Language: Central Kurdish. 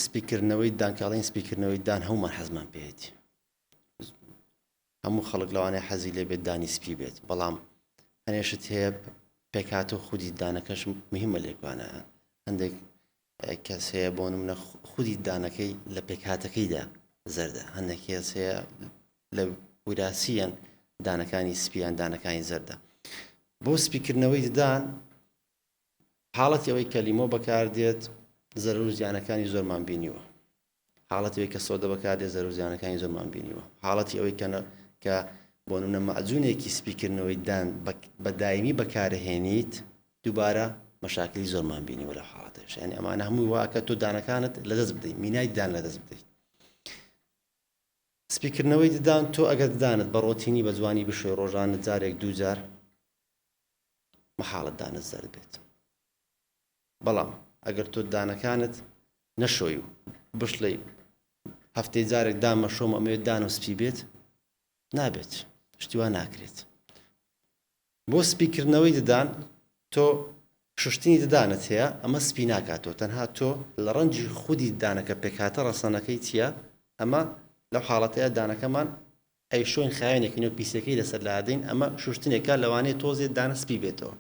سپیکردنەوەی دانکاڵین سپیکردنەوەی دان هەمومان حەزمان پێێتی هەموو خەڵک لەوانەیە حەزی لێ بێت دانی سپی بێت بەڵام هەنێشت هەیە پێکاتە خودی دانەکەش مهمە لێکوانە هەندێک کەس هەیە بۆ نمونە خودی دانەکەی لە پێکهاتەکەیدا زەردە هەندێک کەس هەیە لە وراثیان دانەکانی سپیان دانەکانی زەردە بۆ سپیکردنەوەی ددان حاڵەتی ئەوەی کەلیمۆ بەکاردێت زەرور و زیانەکانی زۆرمان بینیوە حاڵەتی ئەوەی کە سۆدە بەکاردێت زەرور و زیانەکانی زۆرمان بینیوە حاڵەتی ئەوەی کە بۆ نمونە مەعجونێکی سپیکردنەوەی دان بە دایمی بەکارهێنیت دووبارە مەشاکلی زۆرمان بینیوە لە حاڵەتەش یعنی ئەمانە هەمووی واکە تۆ دانەکانت لەدەست بدەیت مینای دان لەدەست بدەیت سپیکردنەوەی ددان تۆ ئەگەر دانت بە ڕۆتینی بە جوانی بشوێ ڕۆژانە جارێک دوو جار مەحاڵت دانت زەرد بێت بەڵام ئەگەر تۆ دانەکانت نەشۆی و بشڵێ هەفتەی جارێک دامە شۆم ئەمەوێت دانم سپی بێت نابێت شتیوان ناکرێت بۆ سپیکردنەوەی ددان تۆ ششتنی ددانت هەیە ئەمە سپی ناکاتەوە تەنها تۆ لە ڕەنجی خودی دانەکە پێکاتە ڕەسەنەکەی چییە ئەمە لەو حاڵەتەیە دانەکەمان ئەی شۆین خاوێنێکی نێو پیسەکەی لەسەر لادەین ئەمە شوشتنێکە لەوانەیە تۆزێت دانە سپی بێتەوە